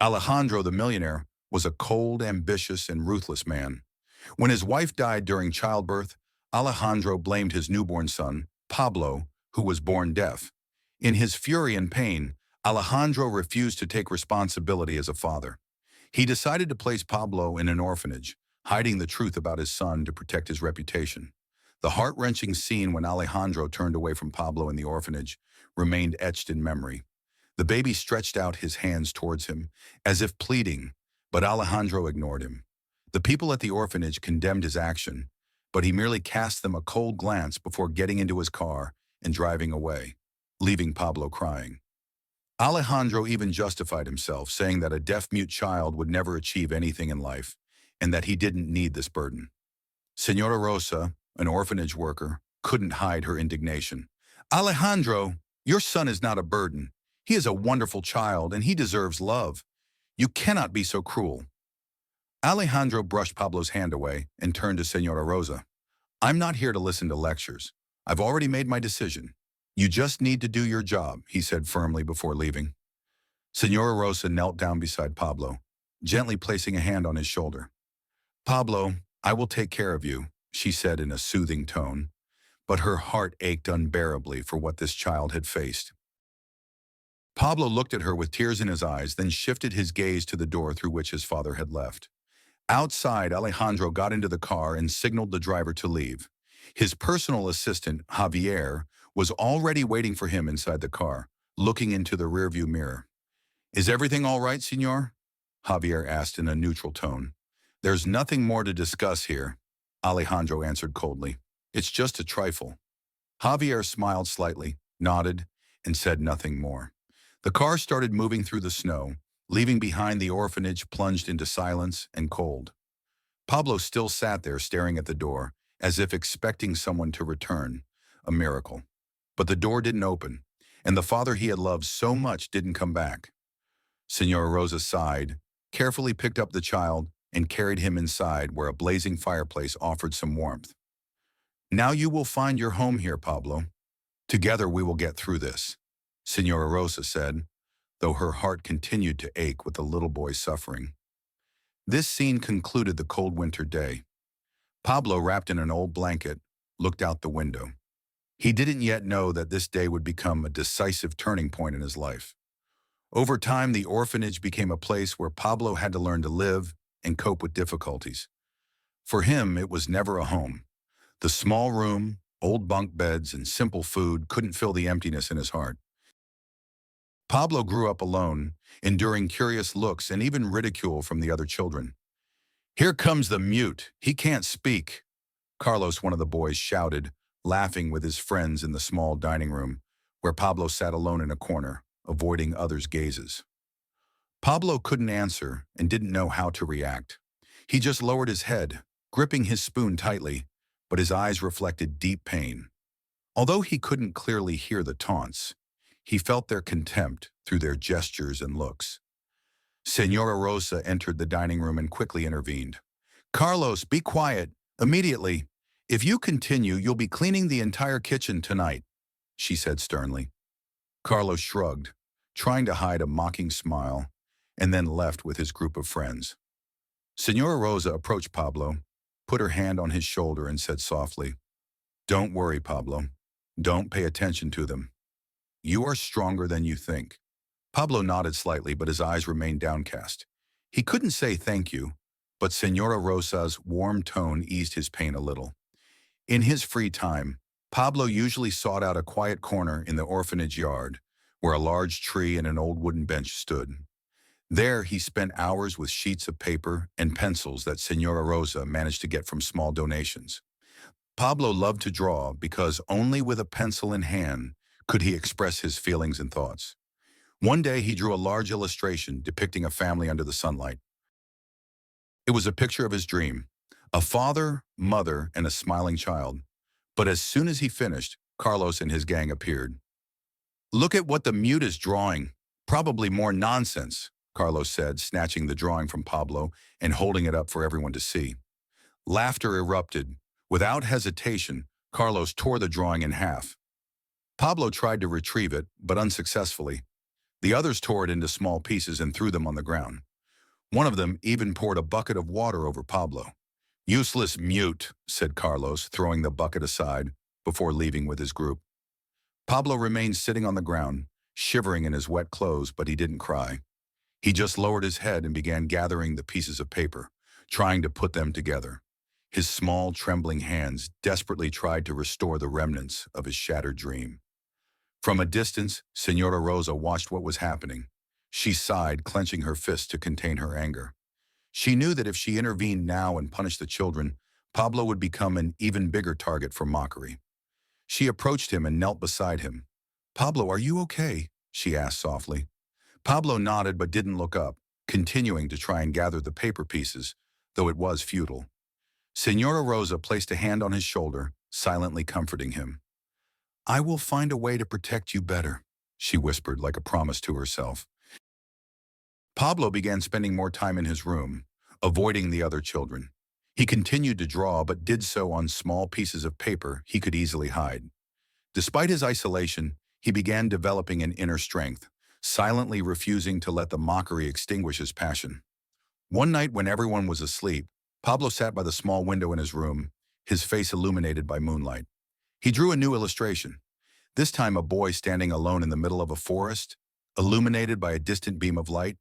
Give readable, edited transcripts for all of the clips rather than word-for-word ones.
Alejandro, the millionaire, was a cold, ambitious, and ruthless man. When his wife died during childbirth, Alejandro blamed his newborn son, Pablo, who was born deaf. In his fury and pain, Alejandro refused to take responsibility as a father. He decided to place Pablo in an orphanage, hiding the truth about his son to protect his reputation. The heart-wrenching scene when Alejandro turned away from Pablo in the orphanage remained etched in memory. The baby stretched out his hands towards him, as if pleading, but Alejandro ignored him. The people at the orphanage condemned his action, but he merely cast them a cold glance before getting into his car and driving away, leaving Pablo crying. Alejandro even justified himself, saying that a deaf-mute child would never achieve anything in life, and that he didn't need this burden. Senora Rosa, an orphanage worker, couldn't hide her indignation. "Alejandro, your son is not a burden. He is a wonderful child, and he deserves love. You cannot be so cruel." Alejandro brushed Pablo's hand away and turned to Senora Rosa. "I'm not here to listen to lectures. I've already made my decision. You just need to do your job," he said firmly before leaving. Senora Rosa knelt down beside Pablo, gently placing a hand on his shoulder. "Pablo, I will take care of you," she said in a soothing tone, but her heart ached unbearably for what this child had faced. Pablo looked at her with tears in his eyes, then shifted his gaze to the door through which his father had left. Outside, Alejandro got into the car and signaled the driver to leave. His personal assistant, Javier, was already waiting for him inside the car, looking into the rearview mirror. "Is everything all right, senor?" Javier asked in a neutral tone. "There's nothing more to discuss here," Alejandro answered coldly. "It's just a trifle." Javier smiled slightly, nodded, and said nothing more. The car started moving through the snow, leaving behind the orphanage plunged into silence and cold. Pablo still sat there staring at the door, as if expecting someone to return, a miracle. But the door didn't open, and the father he had loved so much didn't come back. Senora Rosa sighed, carefully picked up the child, and carried him inside where a blazing fireplace offered some warmth. "Now you will find your home here, Pablo. Together we will get through this," Senora Rosa said, though her heart continued to ache with the little boy's suffering. This scene concluded the cold winter day. Pablo, wrapped in an old blanket, looked out the window. He didn't yet know that this day would become a decisive turning point in his life. Over time, the orphanage became a place where Pablo had to learn to live and cope with difficulties. For him, it was never a home. The small room, old bunk beds, and simple food couldn't fill the emptiness in his heart. Pablo grew up alone, enduring curious looks and even ridicule from the other children. "Here comes the mute. He can't speak," Carlos, one of the boys, shouted, laughing with his friends in the small dining room, where Pablo sat alone in a corner, avoiding others' gazes. Pablo couldn't answer and didn't know how to react. He just lowered his head, gripping his spoon tightly, but his eyes reflected deep pain. Although he couldn't clearly hear the taunts, he felt their contempt through their gestures and looks. Senora Rosa entered the dining room and quickly intervened. "Carlos, be quiet, immediately. If you continue, you'll be cleaning the entire kitchen tonight," she said sternly. Carlos shrugged, trying to hide a mocking smile, and then left with his group of friends. Senora Rosa approached Pablo, put her hand on his shoulder, and said softly, "Don't worry, Pablo. Don't pay attention to them. You are stronger than you think." Pablo nodded slightly, but his eyes remained downcast. He couldn't say thank you, but Senora Rosa's warm tone eased his pain a little. In his free time, Pablo usually sought out a quiet corner in the orphanage yard, where a large tree and an old wooden bench stood. There, he spent hours with sheets of paper and pencils that Senora Rosa managed to get from small donations. Pablo loved to draw because only with a pencil in hand could he express his feelings and thoughts. One day, he drew a large illustration depicting a family under the sunlight. It was a picture of his dream, a father, mother, and a smiling child. But as soon as he finished, Carlos and his gang appeared. "Look at what the mute is drawing. Probably more nonsense," Carlos said, snatching the drawing from Pablo and holding it up for everyone to see. Laughter erupted. Without hesitation, Carlos tore the drawing in half. Pablo tried to retrieve it, but unsuccessfully. The others tore it into small pieces and threw them on the ground. One of them even poured a bucket of water over Pablo. "Useless mute," said Carlos, throwing the bucket aside before leaving with his group. Pablo remained sitting on the ground, shivering in his wet clothes, but he didn't cry. He just lowered his head and began gathering the pieces of paper, trying to put them together. His small, trembling hands desperately tried to restore the remnants of his shattered dream. From a distance, Senora Rosa watched what was happening. She sighed, clenching her fists to contain her anger. She knew that if she intervened now and punished the children, Pablo would become an even bigger target for mockery. She approached him and knelt beside him. "Pablo, are you okay?" she asked softly. Pablo nodded but didn't look up, continuing to try and gather the paper pieces, though it was futile. Senora Rosa placed a hand on his shoulder, silently comforting him. "I will find a way to protect you better," she whispered like a promise to herself. Pablo began spending more time in his room, avoiding the other children. He continued to draw, but did so on small pieces of paper he could easily hide. Despite his isolation, he began developing an inner strength, silently refusing to let the mockery extinguish his passion. One night when everyone was asleep, Pablo sat by the small window in his room, his face illuminated by moonlight. He drew a new illustration, this time a boy standing alone in the middle of a forest, illuminated by a distant beam of light,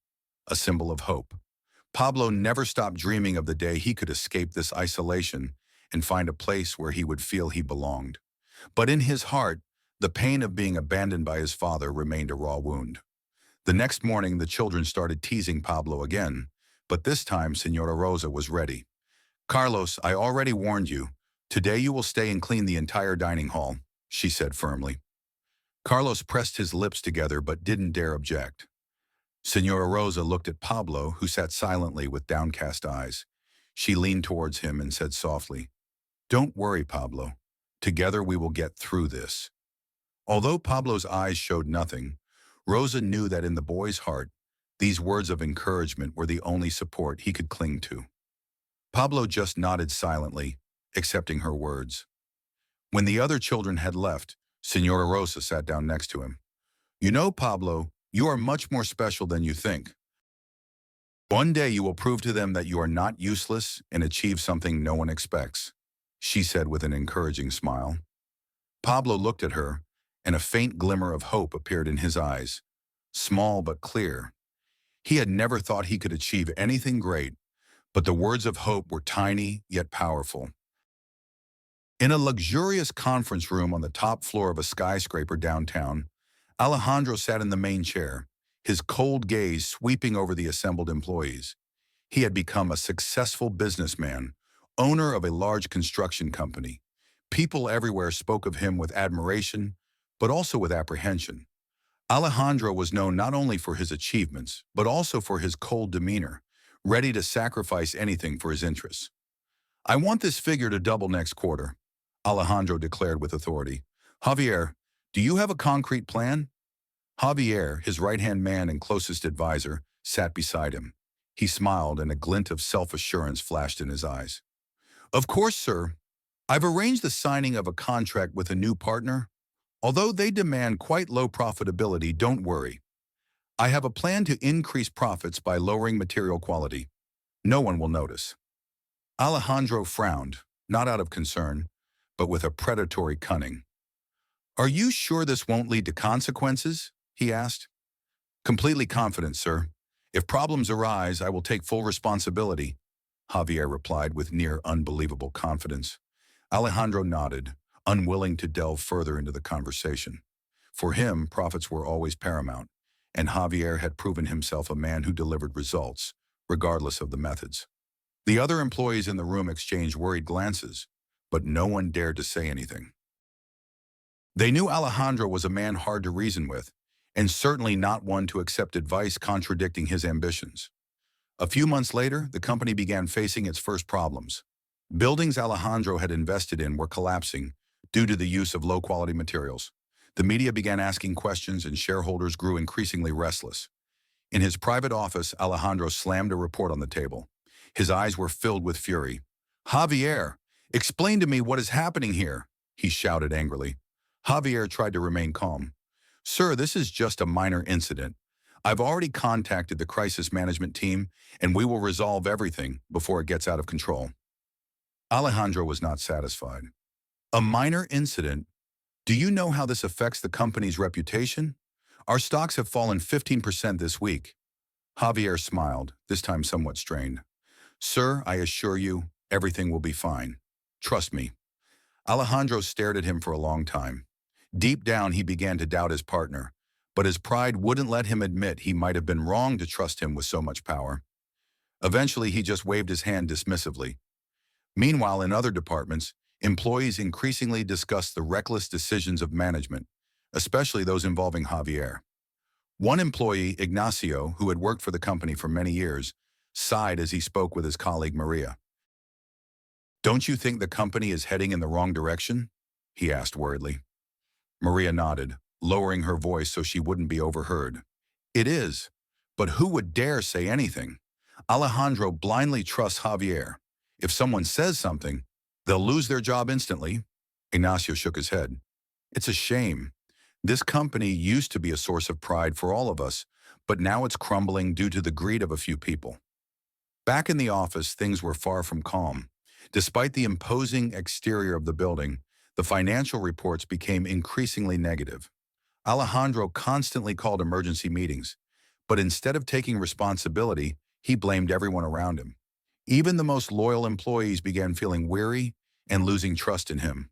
a symbol of hope. Pablo never stopped dreaming of the day he could escape this isolation and find a place where he would feel he belonged. But in his heart, the pain of being abandoned by his father remained a raw wound. The next morning, the children started teasing Pablo again, but this time Senora Rosa was ready. "Carlos, I already warned you. Today you will stay and clean the entire dining hall," she said firmly. Carlos pressed his lips together but didn't dare object. Senora Rosa looked at Pablo, who sat silently with downcast eyes. She leaned towards him and said softly, "Don't worry, Pablo. Together we will get through this." Although Pablo's eyes showed nothing, Rosa knew that in the boy's heart, these words of encouragement were the only support he could cling to. Pablo just nodded silently, accepting her words. When the other children had left, Senora Rosa sat down next to him. "You know, Pablo, you are much more special than you think. One day you will prove to them that you are not useless and achieve something no one expects," she said with an encouraging smile. Pablo looked at her, and a faint glimmer of hope appeared in his eyes, small but clear. He had never thought he could achieve anything great, but the words of hope were tiny yet powerful. In a luxurious conference room on the top floor of a skyscraper downtown, Alejandro sat in the main chair, his cold gaze sweeping over the assembled employees. He had become a successful businessman, owner of a large construction company. People everywhere spoke of him with admiration, but also with apprehension. Alejandro was known not only for his achievements, but also for his cold demeanor, ready to sacrifice anything for his interests. "I want this figure to double next quarter," Alejandro declared with authority. "Javier, do you have a concrete plan?" Javier, his right-hand man and closest advisor, sat beside him. He smiled, and a glint of self-assurance flashed in his eyes. "Of course, sir. I've arranged the signing of a contract with a new partner. Although they demand quite low profitability, don't worry. I have a plan to increase profits by lowering material quality. No one will notice." Alejandro frowned, not out of concern, but with a predatory cunning. "Are you sure this won't lead to consequences?" he asked. "Completely confident, sir. If problems arise, I will take full responsibility," Javier replied with near unbelievable confidence. Alejandro nodded, unwilling to delve further into the conversation. For him, profits were always paramount, and Javier had proven himself a man who delivered results, regardless of the methods. The other employees in the room exchanged worried glances, but no one dared to say anything. They knew Alejandro was a man hard to reason with, and certainly not one to accept advice contradicting his ambitions. A few months later, the company began facing its first problems. Buildings Alejandro had invested in were collapsing due to the use of low-quality materials. The media began asking questions, and shareholders grew increasingly restless. In his private office, Alejandro slammed a report on the table. His eyes were filled with fury. "Javier, explain to me what is happening here," he shouted angrily. Javier tried to remain calm. "Sir, this is just a minor incident. I've already contacted the crisis management team, and we will resolve everything before it gets out of control. Alejandro was not satisfied. A minor incident? Do you know how this affects the company's reputation? Our stocks have fallen 15% this week. Javier smiled, this time somewhat strained. Sir, I assure you, everything will be fine. Trust me. Alejandro stared at him for a long time. Deep down, he began to doubt his partner, but his pride wouldn't let him admit he might have been wrong to trust him with so much power. Eventually, he just waved his hand dismissively. Meanwhile, in other departments, employees increasingly discussed the reckless decisions of management, especially those involving Javier. One employee, Ignacio, who had worked for the company for many years, sighed as he spoke with his colleague Maria. Don't you think the company is heading in the wrong direction? He asked worriedly. Maria nodded, lowering her voice so she wouldn't be overheard. It is, but who would dare say anything? Alejandro blindly trusts Javier. If someone says something, they'll lose their job instantly. Ignacio shook his head. It's a shame. This company used to be a source of pride for all of us, but now it's crumbling due to the greed of a few people. Back in the office, things were far from calm. Despite the imposing exterior of the building, the financial reports became increasingly negative. Alejandro constantly called emergency meetings, but instead of taking responsibility, he blamed everyone around him. Even the most loyal employees began feeling weary and losing trust in him.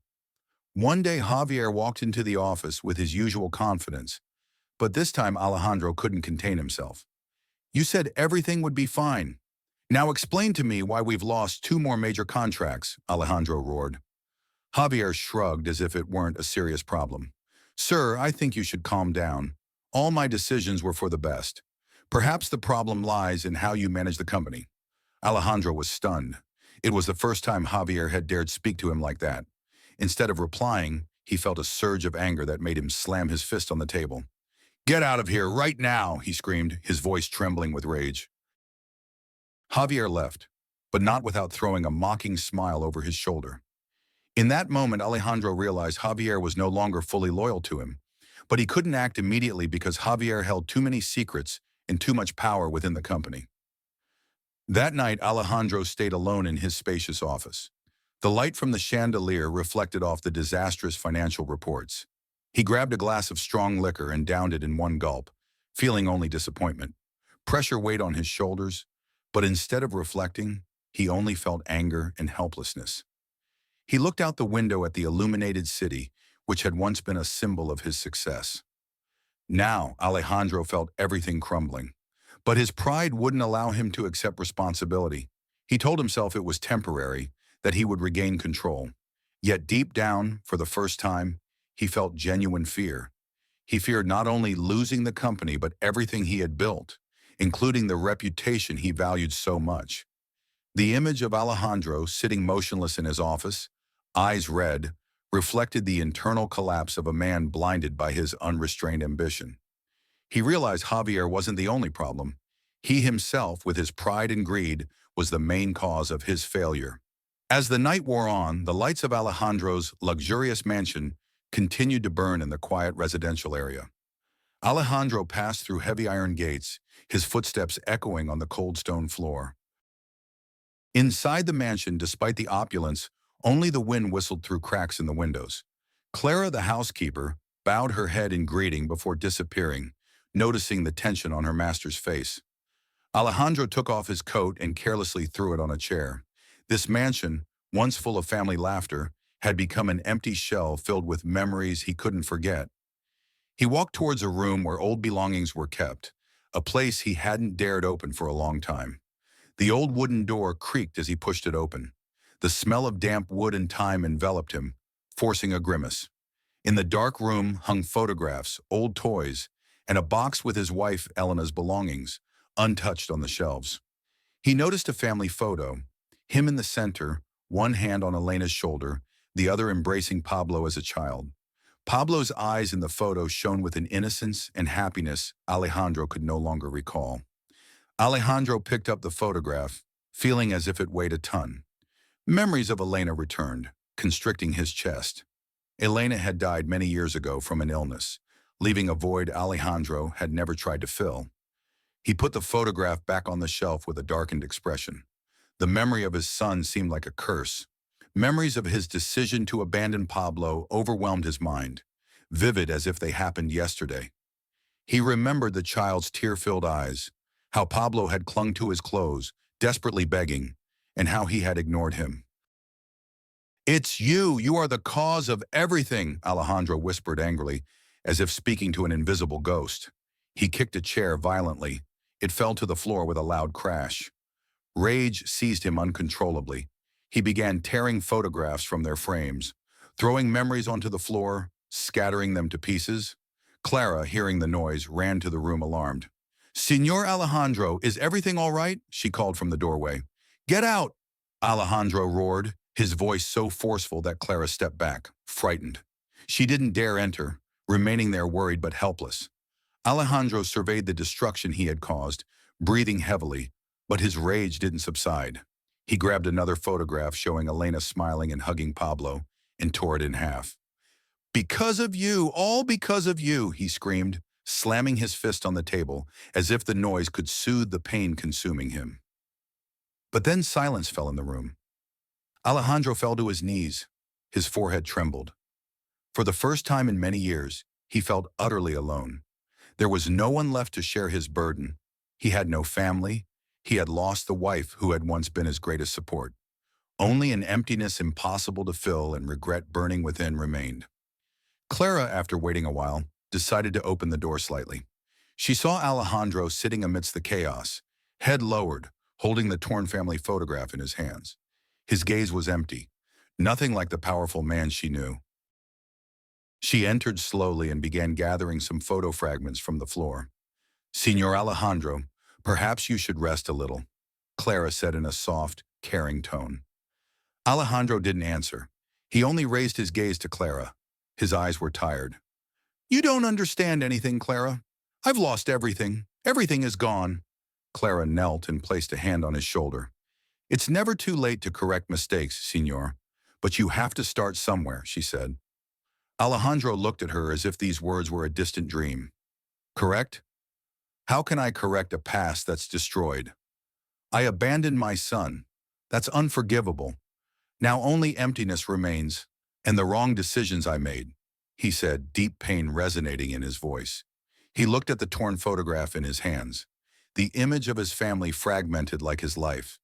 One day, Javier walked into the office with his usual confidence, but this time Alejandro couldn't contain himself. You said everything would be fine. Now explain to me why we've lost 2 more major contracts, Alejandro roared. Javier shrugged as if it weren't a serious problem. Sir, I think you should calm down. All my decisions were for the best. Perhaps the problem lies in how you manage the company. Alejandro was stunned. It was the first time Javier had dared speak to him like that. Instead of replying, he felt a surge of anger that made him slam his fist on the table. Get out of here right now, he screamed, his voice trembling with rage. Javier left, but not without throwing a mocking smile over his shoulder. In that moment, Alejandro realized Javier was no longer fully loyal to him, but he couldn't act immediately because Javier held too many secrets and too much power within the company. That night, Alejandro stayed alone in his spacious office. The light from the chandelier reflected off the disastrous financial reports. He grabbed a glass of strong liquor and downed it in one gulp, feeling only disappointment. Pressure weighed on his shoulders, but instead of reflecting, he only felt anger and helplessness. He looked out the window at the illuminated city, which had once been a symbol of his success. Now, Alejandro felt everything crumbling, but his pride wouldn't allow him to accept responsibility. He told himself it was temporary, that he would regain control. Yet deep down, for the first time, he felt genuine fear. He feared not only losing the company, but everything he had built, including the reputation he valued so much. The image of Alejandro sitting motionless in his office, eyes red, reflected the internal collapse of a man blinded by his unrestrained ambition. He realized Javier wasn't the only problem. He himself, with his pride and greed, was the main cause of his failure. As the night wore on, the lights of Alejandro's luxurious mansion continued to burn in the quiet residential area. Alejandro passed through heavy iron gates, his footsteps echoing on the cold stone floor. Inside the mansion, despite the opulence, only the wind whistled through cracks in the windows. Clara, the housekeeper, bowed her head in greeting before disappearing, noticing the tension on her master's face. Alejandro took off his coat and carelessly threw it on a chair. This mansion, once full of family laughter, had become an empty shell filled with memories he couldn't forget. He walked towards a room where old belongings were kept, a place he hadn't dared open for a long time. The old wooden door creaked as he pushed it open. The smell of damp wood and time enveloped him, forcing a grimace. In the dark room hung photographs, old toys, and a box with his wife Elena's belongings, untouched on the shelves. He noticed a family photo, him in the center, one hand on Elena's shoulder, the other embracing Pablo as a child. Pablo's eyes in the photo shone with an innocence and happiness Alejandro could no longer recall. Alejandro picked up the photograph, feeling as if it weighed a ton. Memories of Elena returned, constricting his chest. Elena had died many years ago from an illness, leaving a void Alejandro had never tried to fill. He put the photograph back on the shelf with a darkened expression. The memory of his son seemed like a curse. Memories of his decision to abandon Pablo overwhelmed his mind, vivid as if they happened yesterday. He remembered the child's tear-filled eyes, how Pablo had clung to his clothes, desperately begging, and how he had ignored him. "It's you! You are the cause of everything!" Alejandro whispered angrily, as if speaking to an invisible ghost. He kicked a chair violently. It fell to the floor with a loud crash. Rage seized him uncontrollably. He began tearing photographs from their frames, throwing memories onto the floor, scattering them to pieces. Clara, hearing the noise, ran to the room alarmed. "Señor Alejandro, is everything all right?" she called from the doorway. "Get out!" Alejandro roared, his voice so forceful that Clara stepped back, frightened. She didn't dare enter, remaining there worried but helpless. Alejandro surveyed the destruction he had caused, breathing heavily, but his rage didn't subside. He grabbed another photograph showing Elena smiling and hugging Pablo, and tore it in half. "Because of you, all because of you," he screamed, slamming his fist on the table, as if the noise could soothe the pain consuming him. But then silence fell in the room. Alejandro fell to his knees. His forehead trembled. For the first time in many years, he felt utterly alone. There was no one left to share his burden. He had no family. He had lost the wife who had once been his greatest support. Only an emptiness impossible to fill and regret burning within remained. Clara, after waiting a while, decided to open the door slightly. She saw Alejandro sitting amidst the chaos, head lowered, holding the torn family photograph in his hands. His gaze was empty, nothing like the powerful man she knew. She entered slowly and began gathering some photo fragments from the floor. "Señor Alejandro, perhaps you should rest a little," Clara said in a soft, caring tone. Alejandro didn't answer. He only raised his gaze to Clara. His eyes were tired. "You don't understand anything, Clara. I've lost everything. Everything is gone." Clara knelt and placed a hand on his shoulder. "It's never too late to correct mistakes, Señor, but you have to start somewhere," she said. Alejandro looked at her as if these words were a distant dream. "Correct? How can I correct a past that's destroyed? I abandoned my son. That's unforgivable. Now only emptiness remains, and the wrong decisions I made," he said, deep pain resonating in his voice. He looked at the torn photograph in his hands. The image of his family fragmented like his life.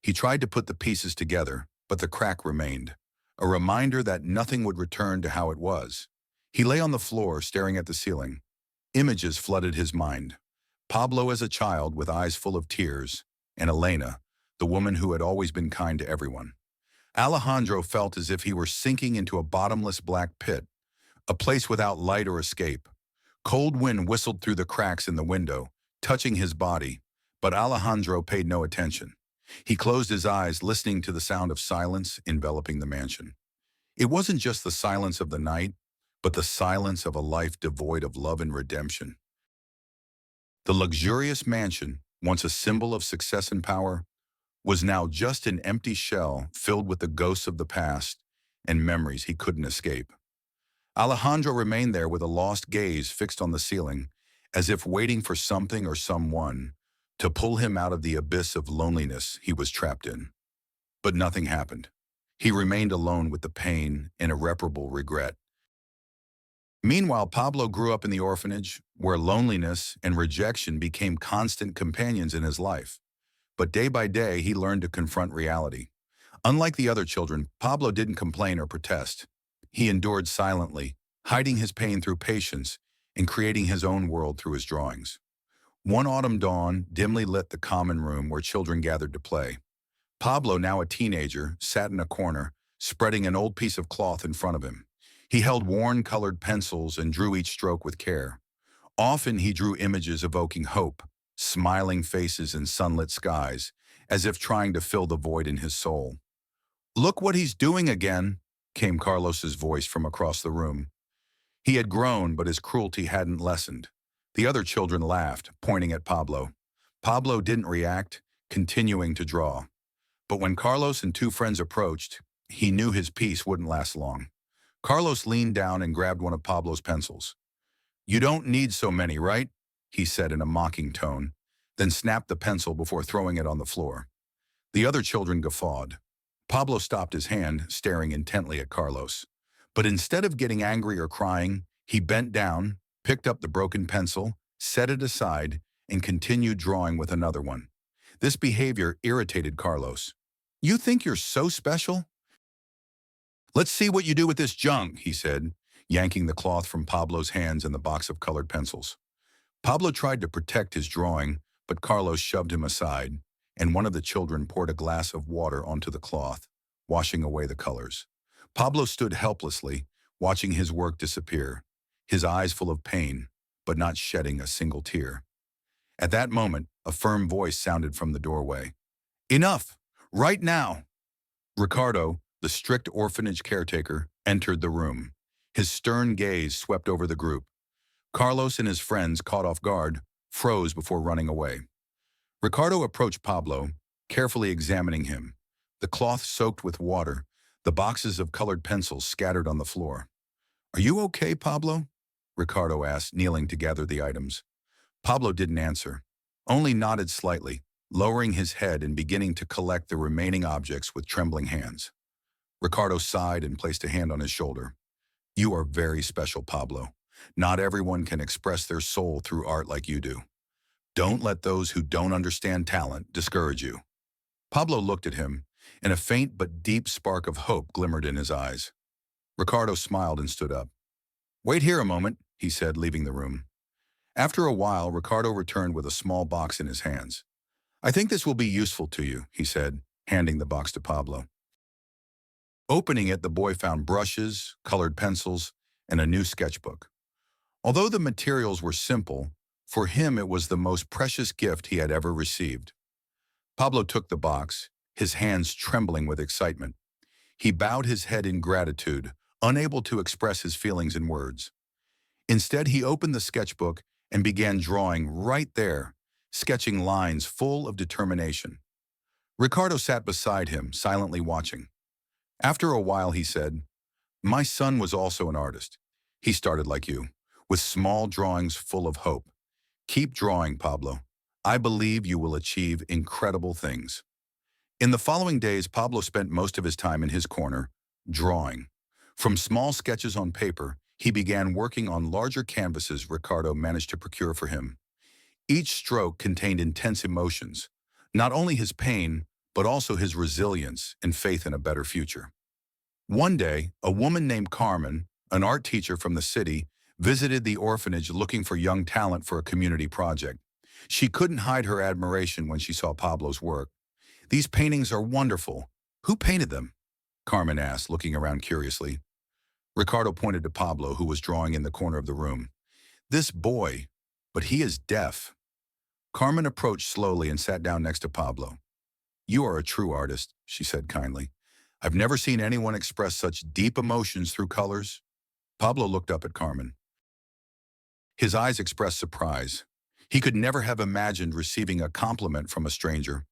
He tried to put the pieces together, but the crack remained, a reminder that nothing would return to how it was. He lay on the floor, staring at the ceiling. Images flooded his mind. Pablo as a child with eyes full of tears, and Elena, the woman who had always been kind to everyone. Alejandro felt as if he were sinking into a bottomless black pit, a place without light or escape. Cold wind whistled through the cracks in the window, touching his body, but Alejandro paid no attention. He closed his eyes, listening to the sound of silence enveloping the mansion. It wasn't just the silence of the night, but the silence of a life devoid of love and redemption. The luxurious mansion, once a symbol of success and power, was now just an empty shell filled with the ghosts of the past and memories he couldn't escape. Alejandro remained there with a lost gaze fixed on the ceiling, as if waiting for something or someone to pull him out of the abyss of loneliness he was trapped in. But nothing happened. He remained alone with the pain and irreparable regret. Meanwhile, Pablo grew up in the orphanage, where loneliness and rejection became constant companions in his life. But day by day, he learned to confront reality. Unlike the other children, Pablo didn't complain or protest. He endured silently, hiding his pain through patience and creating his own world through his drawings. One autumn dawn dimly lit the common room where children gathered to play. Pablo, now a teenager, sat in a corner, spreading an old piece of cloth in front of him. He held worn colored pencils and drew each stroke with care. Often he drew images evoking hope, smiling faces and sunlit skies, as if trying to fill the void in his soul. "Look what he's doing again," came Carlos's voice from across the room. He had grown, but his cruelty hadn't lessened. The other children laughed, pointing at Pablo. Pablo didn't react, continuing to draw. But when Carlos and two friends approached, he knew his peace wouldn't last long. Carlos leaned down and grabbed one of Pablo's pencils. "You don't need so many, right?" he said in a mocking tone. then snapped the pencil before throwing it on the floor. The other children guffawed. Pablo stopped his hand, staring intently at Carlos. But instead of getting angry or crying, he bent down, picked up the broken pencil, set it aside, and continued drawing with another one. This behavior irritated Carlos. "You think you're so special? Let's see what you do with this junk," he said, yanking the cloth from Pablo's hands and the box of colored pencils. Pablo tried to protect his drawing, but Carlos shoved him aside, and one of the children poured a glass of water onto the cloth, washing away the colors. Pablo stood helplessly, watching his work disappear, his eyes full of pain, but not shedding a single tear. At that moment, a firm voice sounded from the doorway. "Enough! Right now!" Ricardo, the strict orphanage caretaker, entered the room. His stern gaze swept over the group. Carlos and his friends, caught off guard, froze before running away. Ricardo approached Pablo, carefully examining him, the cloth soaked with water, the boxes of colored pencils scattered on the floor. "Are you okay, Pablo?" Ricardo asked, kneeling to gather the items. Pablo didn't answer, only nodded slightly, lowering his head and beginning to collect the remaining objects with trembling hands. Ricardo sighed and placed a hand on his shoulder. "You are very special, Pablo. Not everyone can express their soul through art like you do. Don't let those who don't understand talent discourage you." Pablo looked at him, and a faint but deep spark of hope glimmered in his eyes. Ricardo smiled and stood up. "Wait here a moment," he said, leaving the room. After a while, Ricardo returned with a small box in his hands. "I think this will be useful to you," he said, handing the box to Pablo. Opening it, the boy found brushes, colored pencils, and a new sketchbook. Although the materials were simple, for him it was the most precious gift he had ever received. Pablo took the box, his hands trembling with excitement. He bowed his head in gratitude, unable to express his feelings in words. Instead, he opened the sketchbook and began drawing right there, sketching lines full of determination. Ricardo sat beside him, silently watching. After a while, he said, "My son was also an artist. He started like you, with small drawings full of hope. Keep drawing, Pablo. I believe you will achieve incredible things." In the following days, Pablo spent most of his time in his corner, drawing. From small sketches on paper, he began working on larger canvases Ricardo managed to procure for him. Each stroke contained intense emotions, not only his pain, but also his resilience and faith in a better future. One day, a woman named Carmen, an art teacher from the city, visited the orphanage looking for young talent for a community project. She couldn't hide her admiration when she saw Pablo's work. "These paintings are wonderful. Who painted them?" Carmen asked, looking around curiously. Ricardo pointed to Pablo, who was drawing in the corner of the room. "This boy, but he is deaf." Carmen approached slowly and sat down next to Pablo. "You are a true artist," she said kindly. "I've never seen anyone express such deep emotions through colors." Pablo looked up at Carmen. His eyes expressed surprise. He could never have imagined receiving a compliment from a stranger.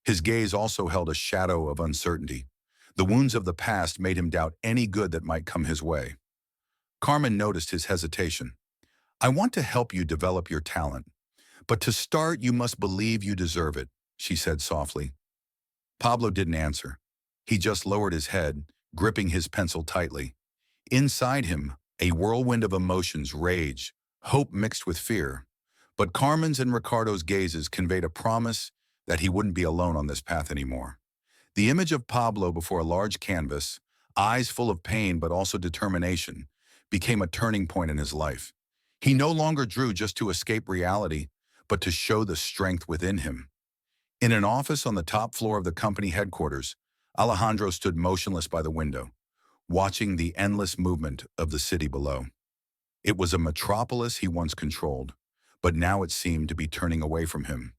His gaze also held a shadow of uncertainty. The wounds of the past made him doubt any good that might come his way. Carmen noticed his hesitation. "I want to help you develop your talent, but to start you must believe you deserve it," she said softly. Pablo didn't answer. He just lowered his head, gripping his pencil tightly. Inside him, a whirlwind of emotions raged, hope mixed with fear. But Carmen's and Ricardo's gazes conveyed a promise that he wouldn't be alone on this path anymore. The image of Pablo before a large canvas, eyes full of pain but also determination, became a turning point in his life. He no longer drew just to escape reality, but to show the strength within him. In an office on the top floor of the company headquarters, Alejandro stood motionless by the window, watching the endless movement of the city below. It was a metropolis he once controlled, but now it seemed to be turning away from him.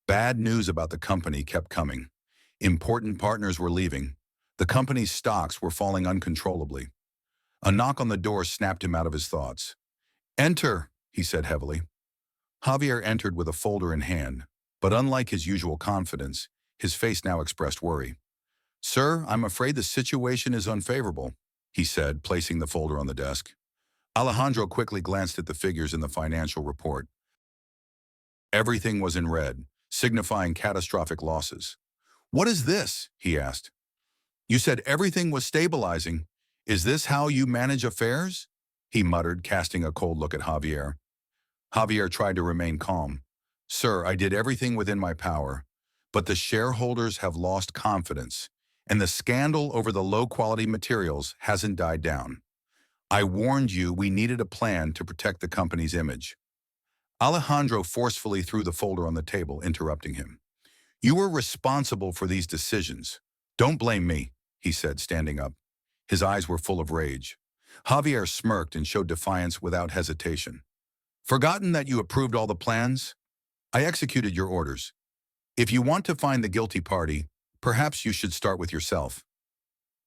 Bad news about the company kept coming. Important partners were leaving. The company's stocks were falling uncontrollably. A knock on the door snapped him out of his thoughts. "Enter," he said heavily. Javier entered with a folder in hand, but unlike his usual confidence, his face now expressed worry. "Sir, I'm afraid the situation is unfavorable," he said, placing the folder on the desk. Alejandro quickly glanced at the figures in the financial report. Everything was in red, signifying catastrophic losses. "What is this?" he asked. "You said everything was stabilizing. Is this how you manage affairs?" he muttered, casting a cold look at Javier. Javier tried to remain calm. "Sir, I did everything within my power, but the shareholders have lost confidence, and the scandal over the low-quality materials hasn't died down. I warned you we needed a plan to protect the company's image." Alejandro forcefully threw the folder on the table, interrupting him. "You were responsible for these decisions. Don't blame me," he said, standing up. His eyes were full of rage. Javier smirked and showed defiance without hesitation. "Forgotten that you approved all the plans? I executed your orders. If you want to find the guilty party, perhaps you should start with yourself."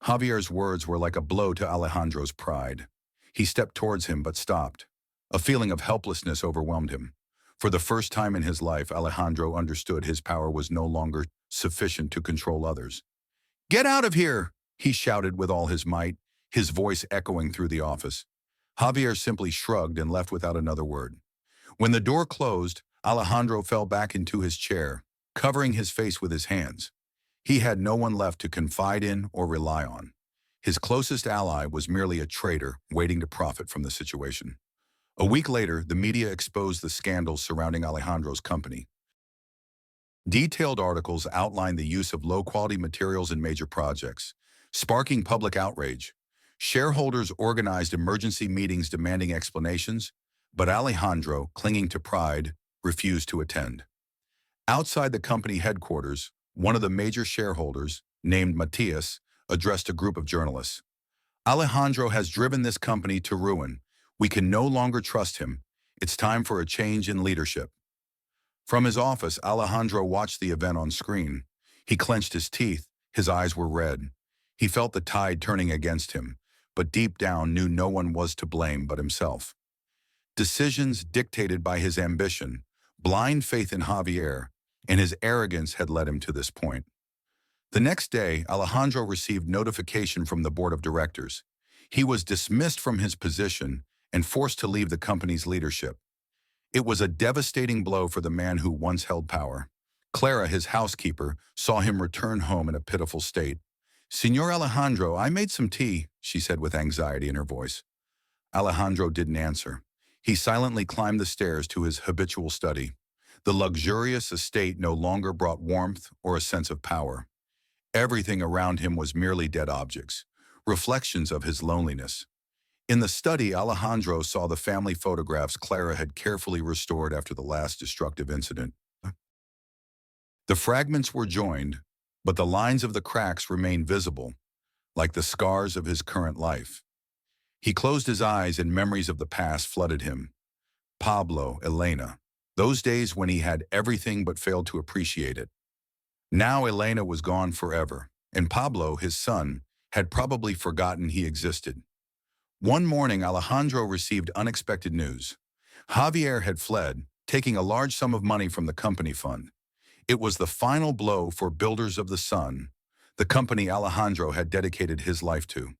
Javier's words were like a blow to Alejandro's pride. He stepped towards him but stopped. A feeling of helplessness overwhelmed him. For the first time in his life, Alejandro understood his power was no longer sufficient to control others. "Get out of here!" he shouted with all his might, his voice echoing through the office. Javier simply shrugged and left without another word. When the door closed, Alejandro fell back into his chair, covering his face with his hands. He had no one left to confide in or rely on. His closest ally was merely a traitor waiting to profit from the situation. A week later, the media exposed the scandals surrounding Alejandro's company. Detailed articles outlined the use of low-quality materials in major projects, sparking public outrage. Shareholders organized emergency meetings demanding explanations, but Alejandro, clinging to pride, refused to attend. Outside the company headquarters, one of the major shareholders, named Matias, addressed a group of journalists. "Alejandro has driven this company to ruin. We can no longer trust him. It's time for a change in leadership." From his office, Alejandro watched the event on screen. He clenched his teeth. His eyes were red. He felt the tide turning against him, but deep down knew no one was to blame but himself. Decisions dictated by his ambition, blind faith in Javier, and his arrogance had led him to this point. The next day, Alejandro received notification from the board of directors. He was dismissed from his position and forced to leave the company's leadership. It was a devastating blow for the man who once held power. Clara, his housekeeper, saw him return home in a pitiful state. "Señor Alejandro, I made some tea," she said with anxiety in her voice. Alejandro didn't answer. He silently climbed the stairs to his habitual study. The luxurious estate no longer brought warmth or a sense of power. Everything around him was merely dead objects, reflections of his loneliness. In the study, Alejandro saw the family photographs Clara had carefully restored after the last destructive incident. The fragments were joined, but the lines of the cracks remained visible, like the scars of his current life. He closed his eyes and memories of the past flooded him. Pablo, Elena, those days when he had everything but failed to appreciate it. Now Elena was gone forever, and Pablo, his son, had probably forgotten he existed. One morning, Alejandro received unexpected news. Javier had fled, taking a large sum of money from the company fund. It was the final blow for Builders of the Sun, the company Alejandro had dedicated his life to.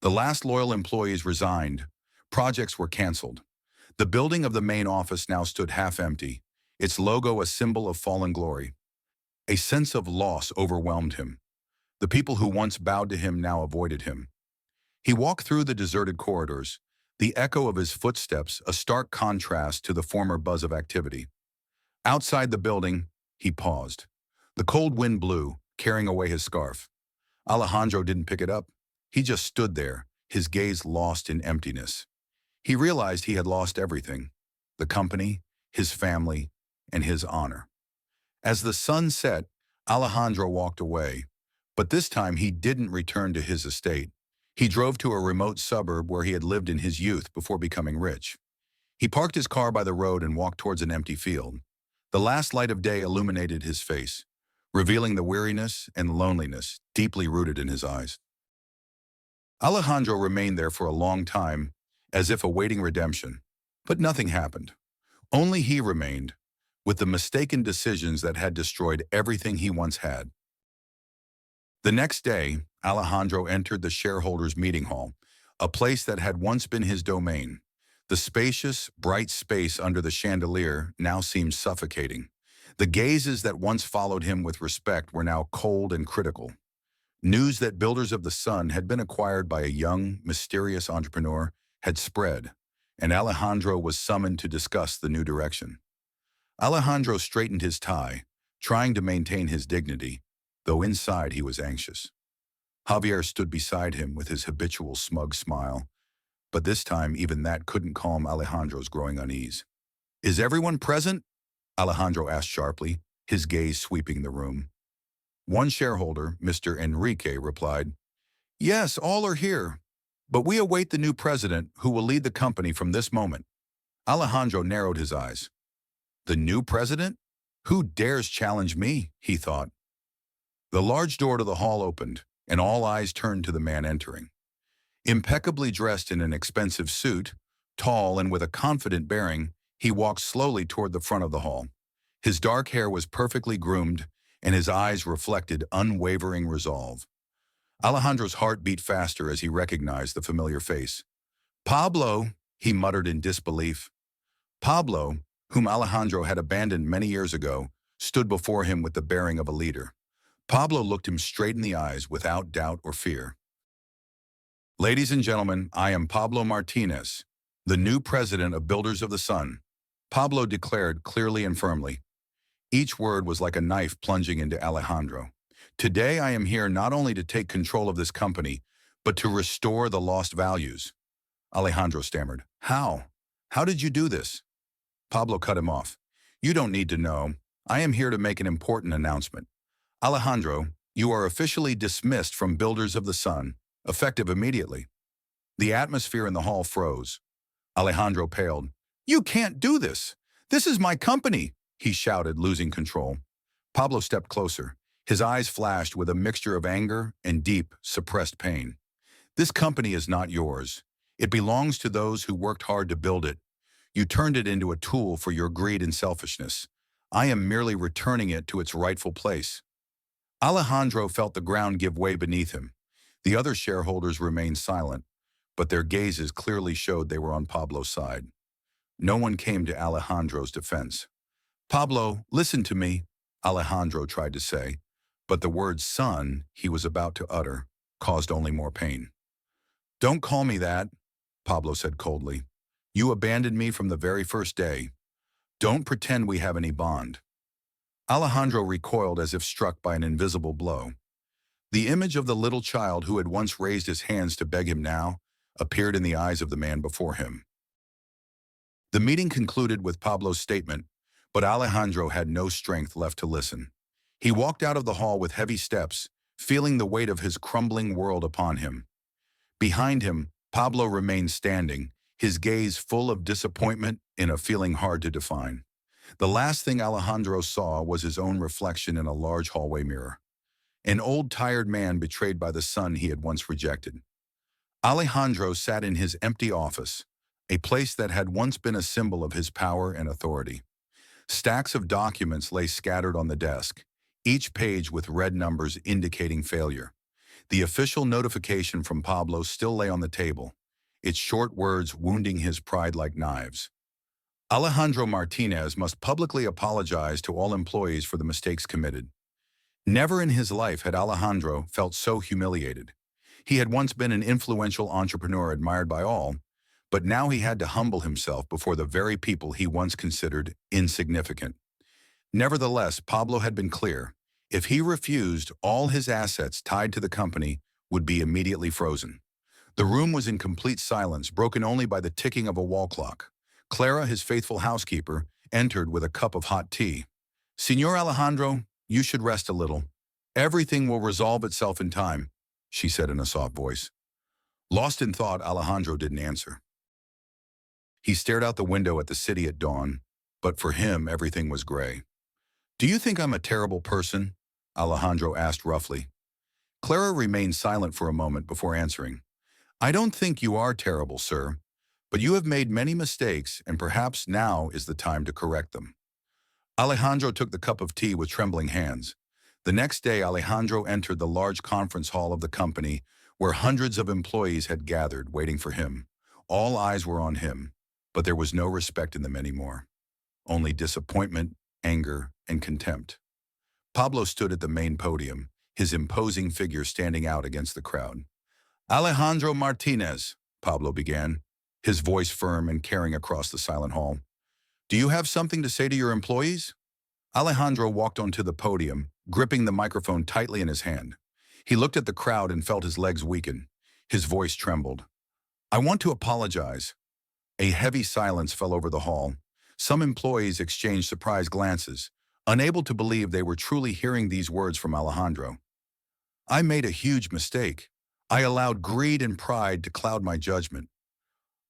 The last loyal employees resigned. Projects were canceled. The building of the main office now stood half empty, its logo a symbol of fallen glory. A sense of loss overwhelmed him. The people who once bowed to him now avoided him. He walked through the deserted corridors, the echo of his footsteps a stark contrast to the former buzz of activity. Outside the building, he paused. The cold wind blew, carrying away his scarf. Alejandro didn't pick it up. He just stood there, his gaze lost in emptiness. He realized he had lost everything: the company, his family, and his honor. As the sun set, Alejandro walked away, but this time he didn't return to his estate. He drove to a remote suburb where he had lived in his youth before becoming rich. He parked his car by the road and walked towards an empty field. The last light of day illuminated his face, revealing the weariness and loneliness deeply rooted in his eyes. Alejandro remained there for a long time, as if awaiting redemption, but nothing happened. Only he remained, with the mistaken decisions that had destroyed everything he once had. The next day, Alejandro entered the shareholders' meeting hall, a place that had once been his domain. The spacious, bright space under the chandelier now seemed suffocating. The gazes that once followed him with respect were now cold and critical. News that Builders of the Sun had been acquired by a young, mysterious entrepreneur had spread, and Alejandro was summoned to discuss the new direction. Alejandro straightened his tie, trying to maintain his dignity, though inside he was anxious. Javier stood beside him with his habitual smug smile, but this time even that couldn't calm Alejandro's growing unease. "Is everyone present?" Alejandro asked sharply, his gaze sweeping the room. One shareholder, Mr. Enrique, replied, "Yes, all are here, but we await the new president who will lead the company from this moment." Alejandro narrowed his eyes. "The new president? Who dares challenge me?" he thought. The large door to the hall opened, and all eyes turned to the man entering. Impeccably dressed in an expensive suit, tall and with a confident bearing, he walked slowly toward the front of the hall. His dark hair was perfectly groomed, and his eyes reflected unwavering resolve. Alejandro's heart beat faster as he recognized the familiar face. "Pablo," he muttered in disbelief. Pablo, whom Alejandro had abandoned many years ago, stood before him with the bearing of a leader. Pablo looked him straight in the eyes without doubt or fear. "Ladies and gentlemen, I am Pablo Martinez, the new president of Builders of the Sun," Pablo declared clearly and firmly. Each word was like a knife plunging into Alejandro. "Today I am here not only to take control of this company, but to restore the lost values." Alejandro stammered. "How? How did you do this?" Pablo cut him off. "You don't need to know. I am here to make an important announcement. Alejandro, you are officially dismissed from Builders of the Sun, effective immediately." The atmosphere in the hall froze. Alejandro paled. "You can't do this. This is my company," he shouted, losing control. Pablo stepped closer. His eyes flashed with a mixture of anger and deep, suppressed pain. "This company is not yours. It belongs to those who worked hard to build it. You turned it into a tool for your greed and selfishness. I am merely returning it to its rightful place." Alejandro felt the ground give way beneath him. The other shareholders remained silent, but their gazes clearly showed they were on Pablo's side. No one came to Alejandro's defense. "Pablo, listen to me," Alejandro tried to say, but the word son he was about to utter caused only more pain. "Don't call me that," Pablo said coldly. "You abandoned me from the very first day. Don't pretend we have any bond." Alejandro recoiled as if struck by an invisible blow. The image of the little child who had once raised his hands to beg him now appeared in the eyes of the man before him. The meeting concluded with Pablo's statement, but Alejandro had no strength left to listen. He walked out of the hall with heavy steps, feeling the weight of his crumbling world upon him. Behind him, Pablo remained standing, his gaze full of disappointment and a feeling hard to define. The last thing Alejandro saw was his own reflection in a large hallway mirror. An old, tired man betrayed by the son he had once rejected. Alejandro sat in his empty office, a place that had once been a symbol of his power and authority. Stacks of documents lay scattered on the desk, each page with red numbers indicating failure. The official notification from Pablo still lay on the table, its short words wounding his pride like knives. Alejandro Martinez must publicly apologize to all employees for the mistakes committed. Never in his life had Alejandro felt so humiliated. He had once been an influential entrepreneur admired by all, but now he had to humble himself before the very people he once considered insignificant. Nevertheless, Pablo had been clear. If he refused, all his assets tied to the company would be immediately frozen. The room was in complete silence, broken only by the ticking of a wall clock. Clara, his faithful housekeeper, entered with a cup of hot tea. "Señor Alejandro, you should rest a little. Everything will resolve itself in time," she said in a soft voice. Lost in thought, Alejandro didn't answer. He stared out the window at the city at dawn, but for him everything was gray. "Do you think I'm a terrible person?" Alejandro asked roughly. Clara remained silent for a moment before answering. "I don't think you are terrible, sir, but you have made many mistakes and perhaps now is the time to correct them." Alejandro took the cup of tea with trembling hands. The next day, Alejandro entered the large conference hall of the company where hundreds of employees had gathered waiting for him. All eyes were on him. but there was no respect in them anymore. Only disappointment, anger, and contempt. Pablo stood at the main podium, his imposing figure standing out against the crowd. Alejandro Martinez, Pablo began, his voice firm and carrying across the silent hall. Do you have something to say to your employees? Alejandro walked onto the podium, gripping the microphone tightly in his hand. He looked at the crowd and felt his legs weaken. His voice trembled. I want to apologize. A heavy silence fell over the hall. Some employees exchanged surprised glances, unable to believe they were truly hearing these words from Alejandro. I made a huge mistake. I allowed greed and pride to cloud my judgment.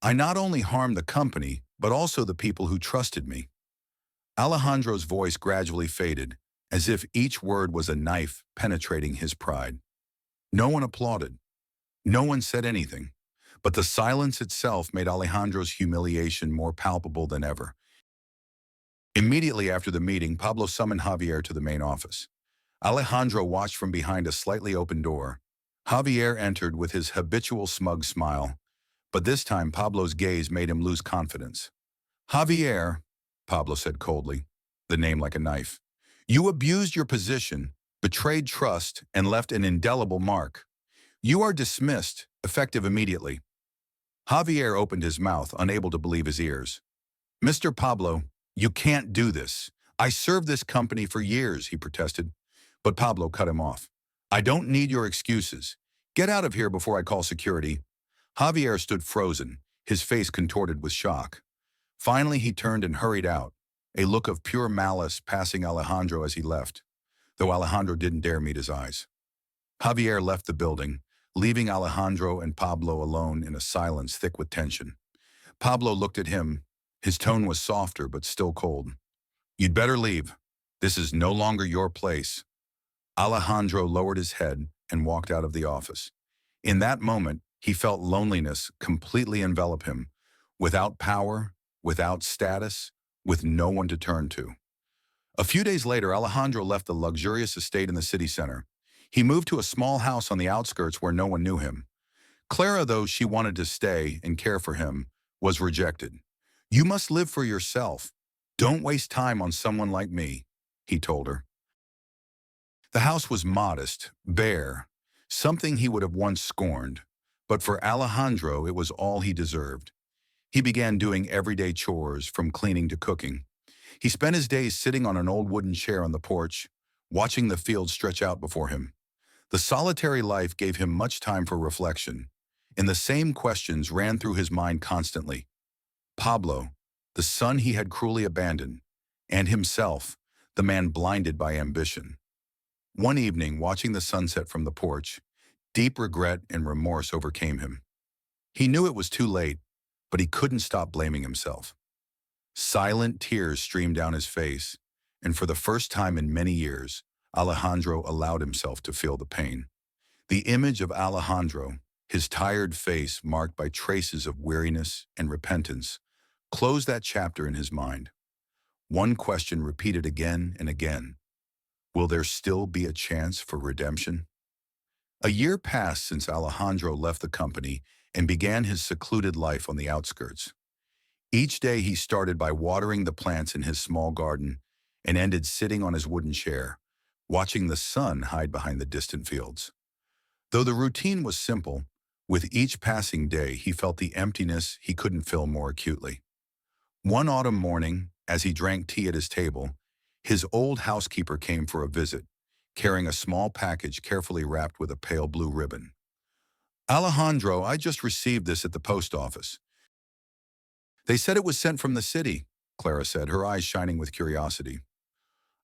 I not only harmed the company, but also the people who trusted me. Alejandro's voice gradually faded, as if each word was a knife penetrating his pride. No one applauded. No one said anything. But the silence itself made Alejandro's humiliation more palpable than ever. Immediately after the meeting, Pablo summoned Javier to the main office. Alejandro watched from behind a slightly open door. Javier entered with his habitual smug smile, but this time Pablo's gaze made him lose confidence. Javier, Pablo said coldly, the name like a knife. You abused your position, betrayed trust, and left an indelible mark. You are dismissed, effective immediately. Javier opened his mouth, unable to believe his ears. Mr. Pablo, you can't do this. I served this company for years, he protested. But Pablo cut him off. I don't need your excuses. Get out of here before I call security. Javier stood frozen, his face contorted with shock. Finally, he turned and hurried out, a look of pure malice passing Alejandro as he left, though Alejandro didn't dare meet his eyes. Javier left the building, leaving Alejandro and Pablo alone in a silence thick with tension. Pablo looked at him. His tone was softer but still cold. You'd better leave. This is no longer your place. Alejandro lowered his head and walked out of the office. In that moment, he felt loneliness completely envelop him, without power, without status, with no one to turn to. A few days later, Alejandro left the luxurious estate in the city center. He moved to a small house on the outskirts where no one knew him. Clara, though she wanted to stay and care for him, was rejected. You must live for yourself. Don't waste time on someone like me, he told her. The house was modest, bare, something he would have once scorned. But for Alejandro, it was all he deserved. He began doing everyday chores, from cleaning to cooking. He spent his days sitting on an old wooden chair on the porch, watching the field stretch out before him. The solitary life gave him much time for reflection, and the same questions ran through his mind constantly. Pablo, the son he had cruelly abandoned, and himself, the man blinded by ambition. One evening, watching the sunset from the porch, deep regret and remorse overcame him. He knew it was too late, but he couldn't stop blaming himself. Silent tears streamed down his face, and for the first time in many years, Alejandro allowed himself to feel the pain. The image of Alejandro, his tired face marked by traces of weariness and repentance, closed that chapter in his mind. One question repeated again and again. Will there still be a chance for redemption? A year passed since Alejandro left the company and began his secluded life on the outskirts. Each day he started by watering the plants in his small garden and ended sitting on his wooden chair, watching the sun hide behind the distant fields. Though the routine was simple, with each passing day he felt the emptiness he couldn't fill more acutely. One autumn morning, as he drank tea at his table, his old housekeeper came for a visit, carrying a small package carefully wrapped with a pale blue ribbon. Alejandro, I just received this at the post office. They said it was sent from the city, Clara said, her eyes shining with curiosity.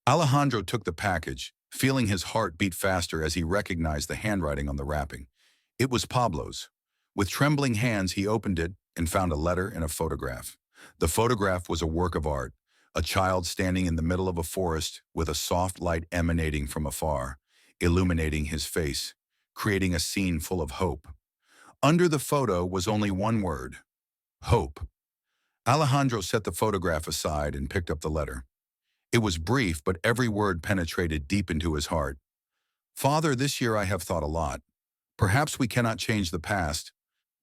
Alejandro took the package, feeling his heart beat faster as he recognized the handwriting on the wrapping. It was Pablo's. With trembling hands, he opened it and found a letter and a photograph. The photograph was a work of art, a child standing in the middle of a forest with a soft light emanating from afar, illuminating his face, creating a scene full of hope. Under the photo was only one word: hope. Alejandro set the photograph aside and picked up the letter. It was brief, but every word penetrated deep into his heart. Father, this year I have thought a lot. Perhaps we cannot change the past,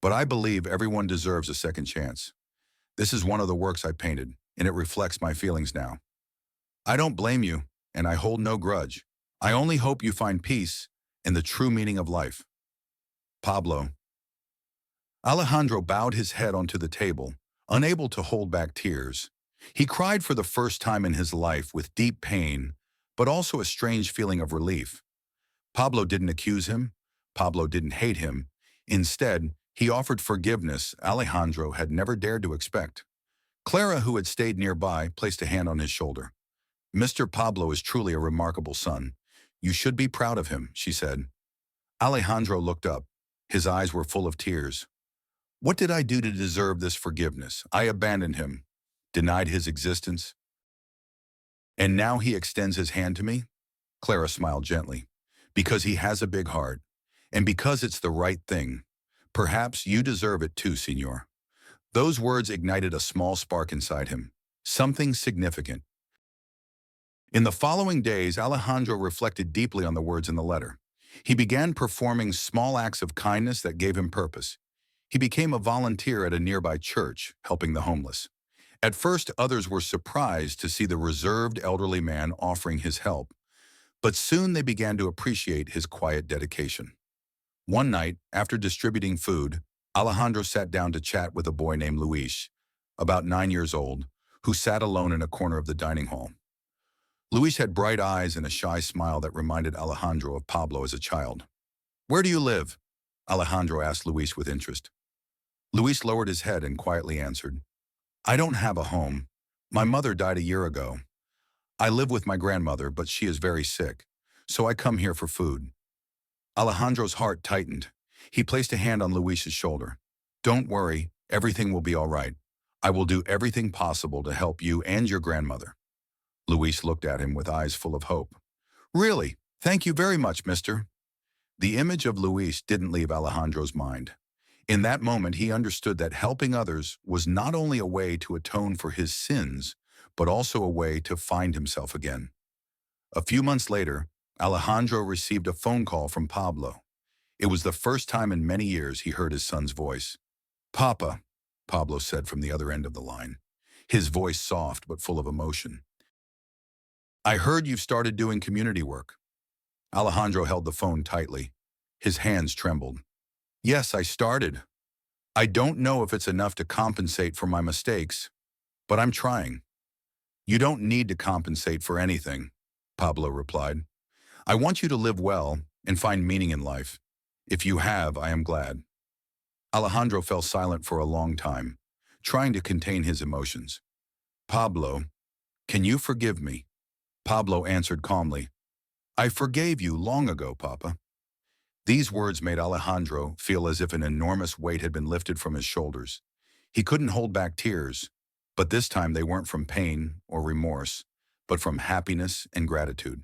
but I believe everyone deserves a second chance. This is one of the works I painted, and it reflects my feelings now. I don't blame you, and I hold no grudge. I only hope you find peace and the true meaning of life. Pablo. Alejandro bowed his head onto the table, unable to hold back tears. He cried for the first time in his life with deep pain, but also a strange feeling of relief. Pablo didn't accuse him. Pablo didn't hate him. Instead, he offered forgiveness Alejandro had never dared to expect. Clara, who had stayed nearby, placed a hand on his shoulder. Mr. Pablo is truly a remarkable son. You should be proud of him, she said. Alejandro looked up. His eyes were full of tears. What did I do to deserve this forgiveness? I abandoned him, denied his existence, and now he extends his hand to me? Clara smiled gently. Because he has a big heart, and because it's the right thing. Perhaps you deserve it too, Senor. Those words ignited a small spark inside him, something significant. In the following days, Alejandro reflected deeply on the words in the letter. He began performing small acts of kindness that gave him purpose. He became a volunteer at a nearby church, helping the homeless. At first, others were surprised to see the reserved elderly man offering his help, but soon they began to appreciate his quiet dedication. One night, after distributing food, Alejandro sat down to chat with a boy named Luis, about 9 years old, who sat alone in a corner of the dining hall. Luis had bright eyes and a shy smile that reminded Alejandro of Pablo as a child. Where do you live? Alejandro asked Luis with interest. Luis lowered his head and quietly answered, I don't have a home. My mother died a year ago. I live with my grandmother, but she is very sick, so I come here for food. Alejandro's heart tightened. He placed a hand on Luis's shoulder. Don't worry, everything will be all right. I will do everything possible to help you and your grandmother. Luis looked at him with eyes full of hope. Really? Thank you very much, mister. The image of Luis didn't leave Alejandro's mind. In that moment, he understood that helping others was not only a way to atone for his sins, but also a way to find himself again. A few months later, Alejandro received a phone call from Pablo. It was the first time in many years he heard his son's voice. Papa, Pablo said from the other end of the line, his voice soft but full of emotion. I heard you've started doing community work. Alejandro held the phone tightly. His hands trembled. Yes, I started. I don't know if it's enough to compensate for my mistakes, but I'm trying. You don't need to compensate for anything, Pablo replied. I want you to live well and find meaning in life. If you have, I am glad. Alejandro fell silent for a long time, trying to contain his emotions. Pablo, can you forgive me? Pablo answered calmly. I forgave you long ago, Papa. These words made Alejandro feel as if an enormous weight had been lifted from his shoulders. He couldn't hold back tears, but this time they weren't from pain or remorse, but from happiness and gratitude.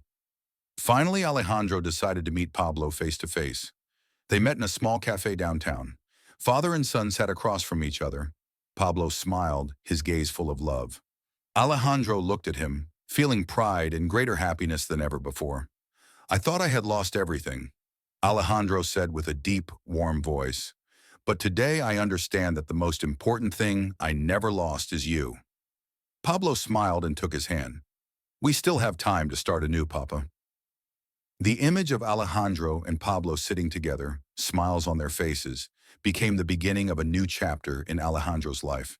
Finally, Alejandro decided to meet Pablo face to face. They met in a small cafe downtown. Father and son sat across from each other. Pablo smiled, his gaze full of love. Alejandro looked at him, feeling pride and greater happiness than ever before. I thought I had lost everything, Alejandro said with a deep, warm voice. But today I understand that the most important thing I never lost is you. Pablo smiled and took his hand. We still have time to start anew, Papa. The image of Alejandro and Pablo sitting together, smiles on their faces, became the beginning of a new chapter in Alejandro's life.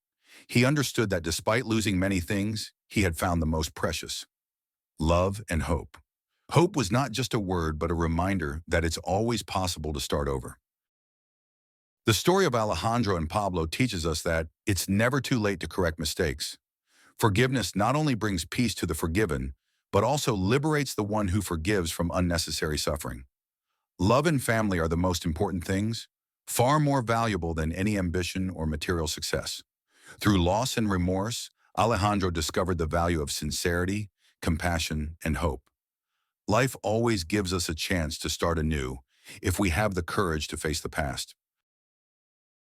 He understood that despite losing many things, he had found the most precious: love and hope. Hope was not just a word, but a reminder that it's always possible to start over. The story of Alejandro and Pablo teaches us that it's never too late to correct mistakes. Forgiveness not only brings peace to the forgiven, but also liberates the one who forgives from unnecessary suffering. Love and family are the most important things, far more valuable than any ambition or material success. Through loss and remorse, Alejandro discovered the value of sincerity, compassion, and hope. Life always gives us a chance to start anew if we have the courage to face the past.